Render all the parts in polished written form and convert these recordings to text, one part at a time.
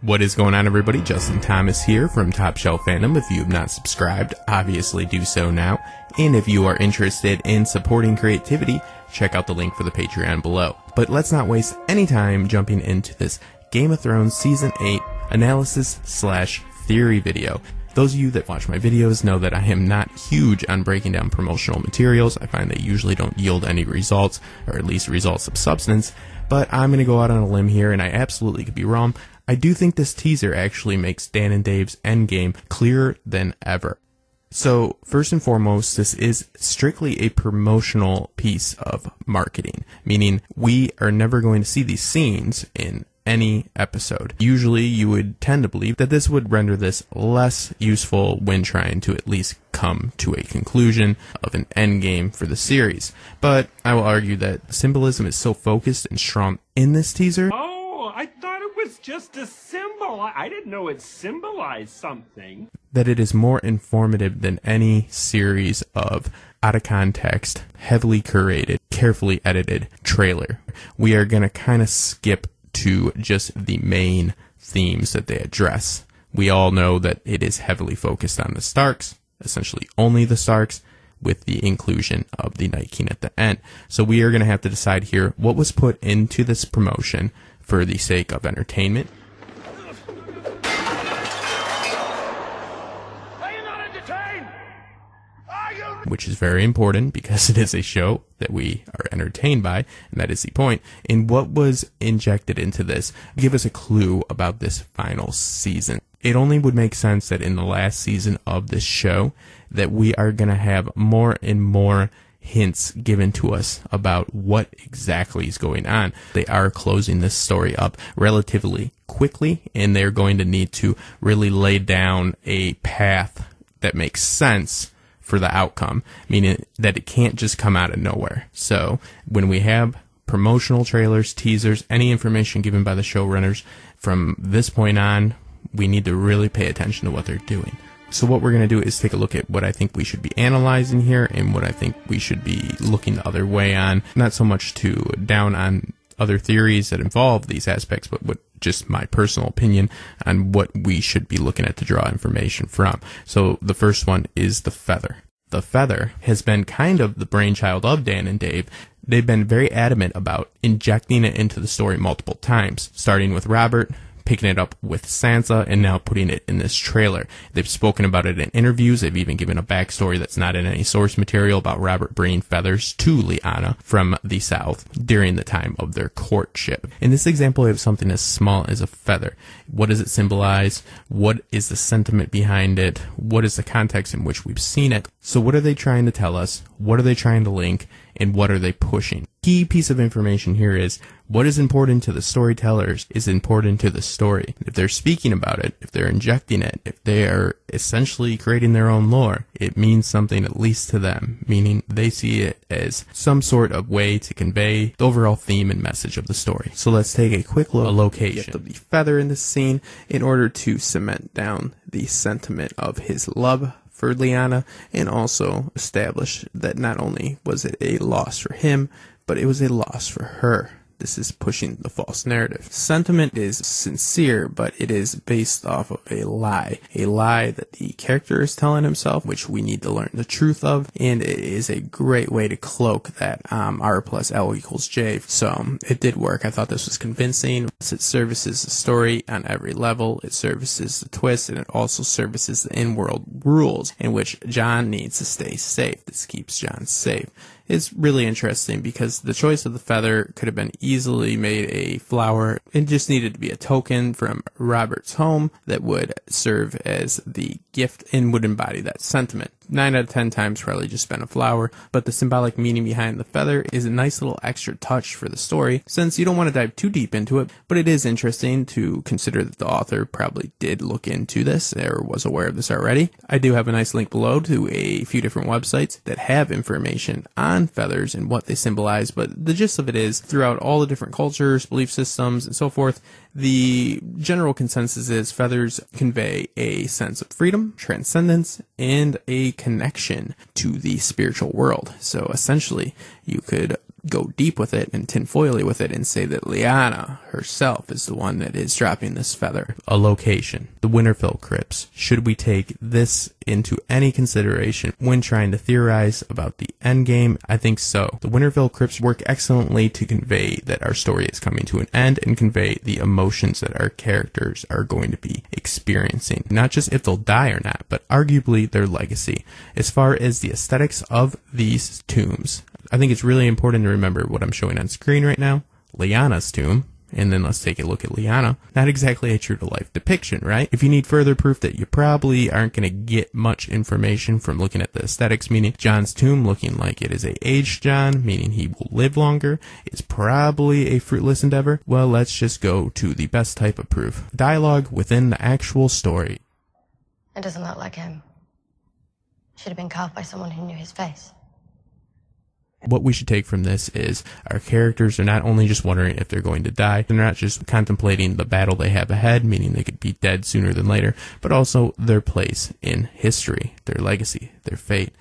What is going on, everybody? Justin Thomas here from TopShelf Fandom. If you have not subscribed, obviously do so now. And if you are interested in supporting creativity, check out the link for the Patreon below. But let's not waste any time jumping into this Game of Thrones Season 8 analysis/theory video. Those of you that watch my videos know that I am not huge on breaking down promotional materials. I find they usually don't yield any results, or at least results of substance. But I'm going to go out on a limb here, and I absolutely could be wrong. I do think this teaser actually makes Dan and Dave's endgame clearer than ever. So, first and foremost, this is strictly a promotional piece of marketing, meaning we are never going to see these scenes in any episode. Usually, you would tend to believe that this would render this less useful when trying to at least come to a conclusion of an endgame for the series. But I will argue that symbolism is so focused and strong in this teaser. I thought it was just a symbol. I didn't know it symbolized something. That it is more informative than any series of out of context, heavily curated, carefully edited trailer. We are going to kind of skip to just the main themes that they address. We all know that it is heavily focused on the Starks, essentially only the Starks, with the inclusion of the Night King at the end. So we are going to have to decide here what was put into this promotion for the sake of entertainment. Are you not entertained? Are you? Which is very important because it is a show that we are entertained by, and that is the point. And what was injected into this give us a clue about this final season. It only would make sense that in the last season of this show that we are going to have more and more hints given to us about what exactly is going on. They are closing this story up relatively quickly, and they're going to need to really lay down a path that makes sense for the outcome, meaning that it can't just come out of nowhere. So when we have promotional trailers, teasers, any information given by the showrunners from this point on, we need to really pay attention to what they're doing. So what we're going to do is take a look at what I think we should be analyzing here and what I think we should be looking the other way on. Not so much to down on other theories that involve these aspects, but what just my personal opinion on what we should be looking at to draw information from. So the first one is the feather. The feather has been kind of the brainchild of Dan and Dave. They've been very adamant about injecting it into the story multiple times, starting with Robert, picking it up with Sansa, and now putting it in this trailer. They've spoken about it in interviews. They've even given a backstory that's not in any source material about Robert bringing feathers to Lyanna from the south during the time of their courtship. In this example, we have something as small as a feather. What does it symbolize? What is the sentiment behind it? What is the context in which we've seen it? So what are they trying to tell us? What are they trying to link? And what are they pushing? Key piece of information here is what is important to the storytellers is important to the story. If they're speaking about it, if they're injecting it, if they are essentially creating their own lore, it means something at least to them, meaning they see it as some sort of way to convey the overall theme and message of the story. So let's take a quick look at the location of the feather in this scene in order to cement down the sentiment of his love for Lyanna, and also establish that not only was it a loss for him, but it was a loss for her. This is pushing the false narrative. Sentiment is sincere, but it is based off of a lie that the character is telling himself, which we need to learn the truth of, and it is a great way to cloak that R plus L equals J. So it did work. I thought this was convincing. It services the story on every level. It services the twist, and it also services the in-world rules in which Jon needs to stay safe. This keeps Jon safe. It's really interesting because the choice of the feather could have been easily made a flower. It just needed to be a token from Robert's home that would serve as the gift and would embody that sentiment. 9 out of 10 times probably just been a flower, but the symbolic meaning behind the feather is a nice little extra touch for the story, since you don't want to dive too deep into it, but it is interesting to consider that the author probably did look into this or was aware of this already. I do have a nice link below to a few different websites that have information on feathers and what they symbolize, but the gist of it is throughout all the different cultures, belief systems, and so forth, the general consensus is feathers convey a sense of freedom, transcendence, and a connection to the spiritual world. So essentially, you could go deep with it and tinfoily with it and say that Lyanna herself is the one that is dropping this feather. A location, the Winterfell crypts. Should we take this into any consideration when trying to theorize about the endgame? I think so. The Winterfell crypts work excellently to convey that our story is coming to an end and convey the emotions that our characters are going to be experiencing. Not just if they'll die or not, but arguably their legacy. As far as the aesthetics of these tombs, I think it's really important to remember what I'm showing on screen right now. Lyanna's tomb. And then let's take a look at Lyanna. Not exactly a true-to-life depiction, right? If you need further proof that you probably aren't going to get much information from looking at the aesthetics, meaning Jon's tomb looking like it is a aged Jon, meaning he will live longer, is probably a fruitless endeavor, well, let's just go to the best type of proof. Dialogue within the actual story. It doesn't look like him. Should have been carved by someone who knew his face. What we should take from this is our characters are not only just wondering if they're going to die, they're not just contemplating the battle they have ahead, meaning they could be dead sooner than later, but also their place in history, their legacy, their fate.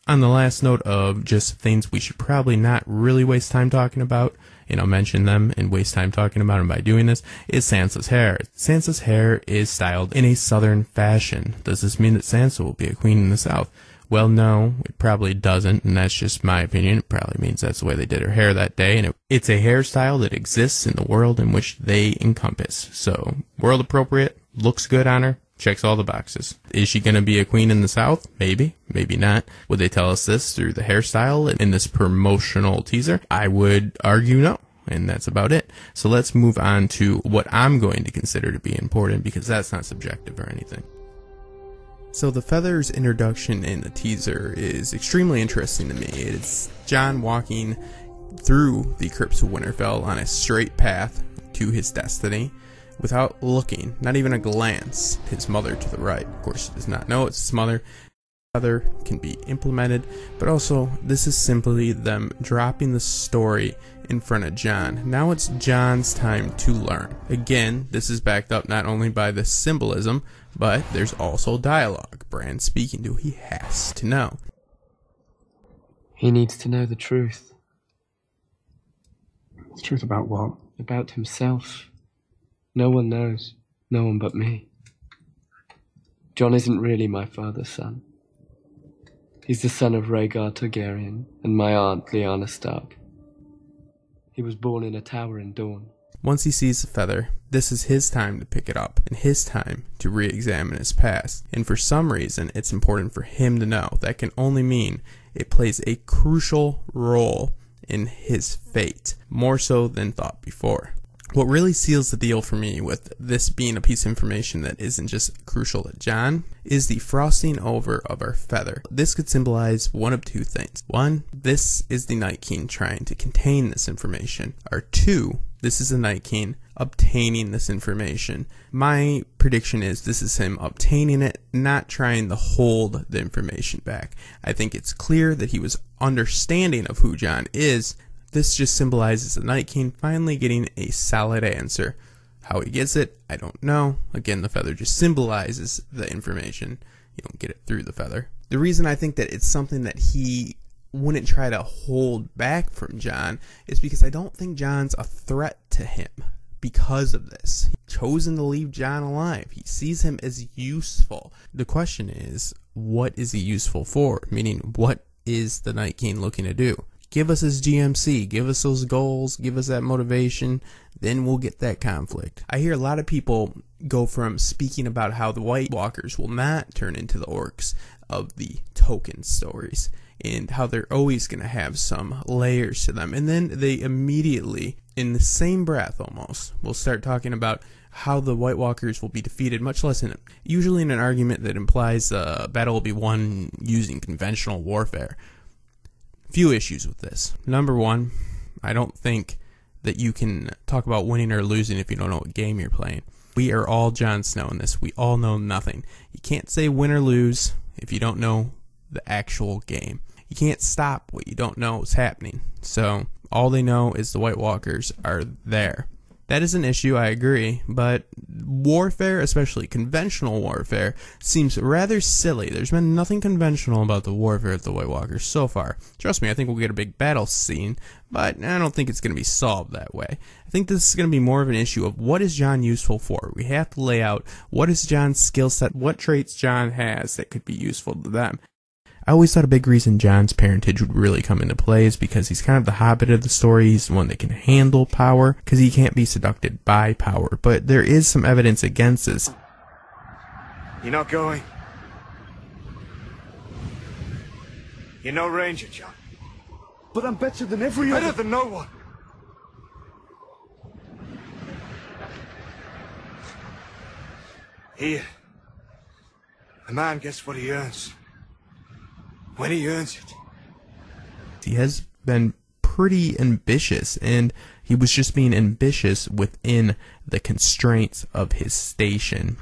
On the last note of just things we should probably not really waste time talking about, and I'll mention them and waste time talking about them by doing this, is Sansa's hair. Sansa's hair is styled in a southern fashion. Does this mean that Sansa will be a queen in the south? Well, no, it probably doesn't, and that's just my opinion. It probably means that's the way they did her hair that day, and it's a hairstyle that exists in the world in which they encompass. So, world appropriate, looks good on her, checks all the boxes. Is she going to be a queen in the South? Maybe, maybe not. Would they tell us this through the hairstyle in this promotional teaser? I would argue no. And that's about it. So let's move on to what I'm going to consider to be important, because that's not subjective or anything. So the feathers introduction in the teaser is extremely interesting to me. It's Jon walking through the crypts of Winterfell on a straight path to his destiny without looking, not even a glance, his mother to the right. Of course, he does not know it's his mother. Feather can be implemented, but also this is simply them dropping the story in front of Jon. Now it's Jon's time to learn. Again, this is backed up not only by the symbolism, but there's also dialogue. Bran speaking to, he has to know. He needs to know the truth. The truth about what? About himself. No one knows. No one but me. Jon isn't really my father's son. He's the son of Rhaegar Targaryen and my aunt Lyanna Stark. He was born in a tower in Dorne. Once he sees the feather, this is his time to pick it up and his time to re-examine his past. And for some reason, it's important for him to know. That can only mean it plays a crucial role in his fate, more so than thought before. What really seals the deal for me with this being a piece of information that isn't just crucial to Jon is the frosting over of our feather. This could symbolize one of two things. One, this is the Night King trying to contain this information. Or two, this is the Night King obtaining this information. My prediction is this is him obtaining it, not trying to hold the information back. I think it's clear that he was understanding of who Jon is. This just symbolizes the Night King finally getting a solid answer. How he gets it, I don't know. Again, the feather just symbolizes the information. You don't get it through the feather. The reason I think that it's something that he wouldn't try to hold back from Jon is because I don't think Jon's a threat to him because of this. He's chosen to leave Jon alive. He sees him as useful. The question is, what is he useful for? Meaning, what is the Night King looking to do? Give us his GMC, give us those goals, give us that motivation, then we'll get that conflict. I hear a lot of people go from speaking about how the White Walkers will not turn into the orcs of the Tolkien stories, and how they're always going to have some layers to them. And then they immediately, in the same breath almost, will start talking about how the White Walkers will be defeated, much less usually in an argument that implies a battle will be won using conventional warfare. Few issues with this. Number one, I don't think that you can talk about winning or losing if you don't know what game you're playing. We are all Jon Snow in this. We all know nothing. You can't say win or lose if you don't know the actual game. You can't stop what you don't know is happening. So all they know is the White Walkers are there. That is an issue, I agree, but warfare, especially conventional warfare, seems rather silly. There's been nothing conventional about the warfare of the White Walkers so far. Trust me, I think we'll get a big battle scene, but I don't think it's going to be solved that way. I think this is going to be more of an issue of what is Jon useful for. We have to lay out what is Jon's skill set, what traits Jon has that could be useful to them. I always thought a big reason Jon's parentage would really come into play is because he's kind of the hobbit of the story. He's the one that can handle power, because he can't be seduced by power. But there is some evidence against this. You're not going? You're no ranger, Jon. But I'm better than every other. Better than no one. Here, a man gets what he earns. When he earns it. He has been pretty ambitious, and he was just being ambitious within the constraints of his station.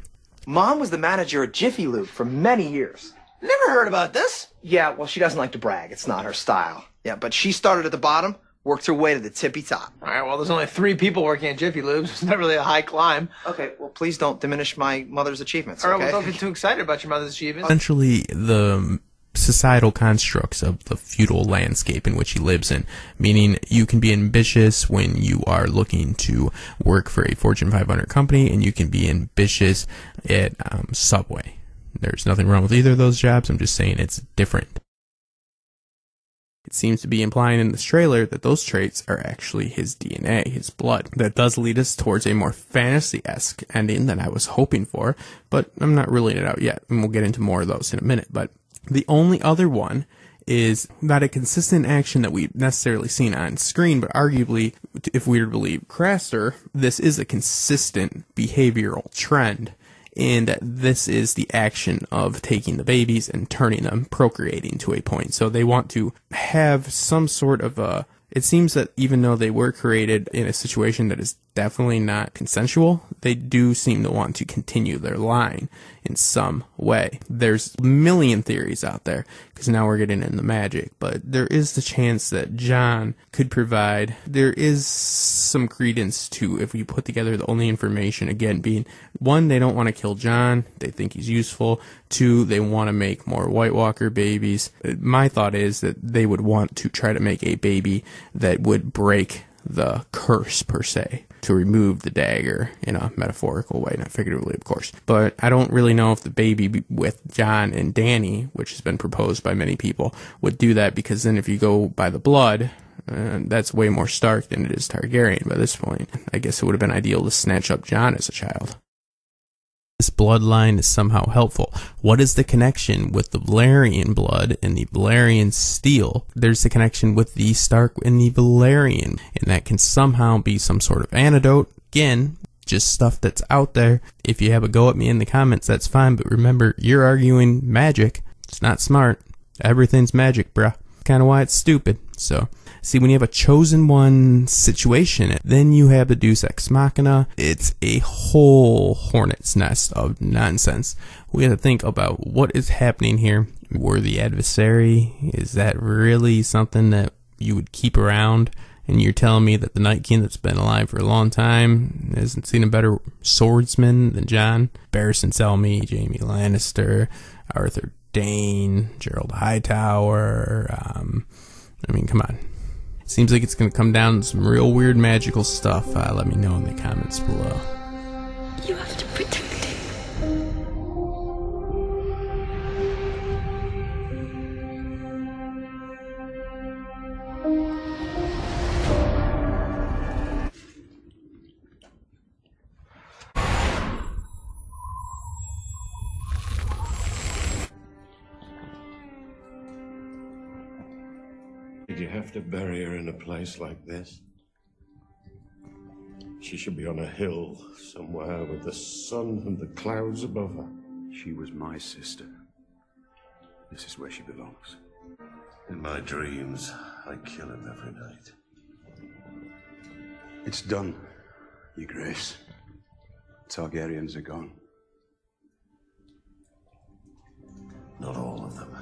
Mom was the manager at Jiffy Lube for many years. Never heard about this. Yeah, well, she doesn't like to brag. It's not her style. Yeah, but she started at the bottom, worked her way to the tippy top. All right, well, there's only 3 people working at Jiffy Lube. It's not really a high climb. Okay, well, please don't diminish my mother's achievements, All right, okay? well, don't get too excited about your mother's achievements. Essentially, the societal constructs of the feudal landscape in which he lives in, meaning you can be ambitious when you are looking to work for a Fortune 500 company, and you can be ambitious at Subway. There's nothing wrong with either of those jobs. I'm just saying it's different. It seems to be implying in this trailer that those traits are actually his DNA, his blood. That does lead us towards a more fantasy-esque ending than I was hoping for, but I'm not ruling it out yet, and we'll get into more of those in a minute. But the only other one is not a consistent action that we've necessarily seen on screen, but arguably, if we were to believe Craster, this is a consistent behavioral trend. And this is the action of taking the babies and turning them, procreating to a point. So they want to have some sort of a... It seems that even though they were created in a situation that is definitely not consensual, they do seem to want to continue their line in some way. There's a million theories out there, because now we're getting into magic, but there is the chance that Jon could provide. There is some credence to, if we put together the only information, again, being, 1, they don't want to kill Jon, they think he's useful. 2, they want to make more White Walker babies. My thought is that they would want to try to make a baby that would break the curse, per se, to remove the dagger in a metaphorical way, not figuratively, of course. But I don't really know if the baby with Jon and Dany, which has been proposed by many people, would do that, because then if you go by the blood, that's way more Stark than it is Targaryen by this point. I guess it would have been ideal to snatch up Jon as a child. This bloodline is somehow helpful. What is the connection with the Valyrian blood and the Valyrian steel? There's the connection with the Stark and the Valyrian, and that can somehow be some sort of antidote. Again, just stuff that's out there. If you have a go at me in the comments, that's fine, but remember, you're arguing magic. It's not smart. Everything's magic, bruh. Kind of why it's stupid. So, see, when you have a chosen one situation, then you have the Deus Ex Machina. It's a whole hornet's nest of nonsense. We have to think about what is happening here. We're the adversary. Is that really something that you would keep around? And you're telling me that the Night King that's been alive for a long time hasn't seen a better swordsman than Jon? Barristan Selmy, Jaime Lannister, Arthur Dayne, Gerald Hightower. I mean, come on. Seems like it's going to come down to some real weird magical stuff. Let me know in the comments below. You have to protect him. Did you have to bury her in a place like this? She should be on a hill somewhere with the sun and the clouds above her. She was my sister. This is where she belongs. In my dreams, I kill him every night. It's done, Your Grace. Targaryens are gone. Not all of them.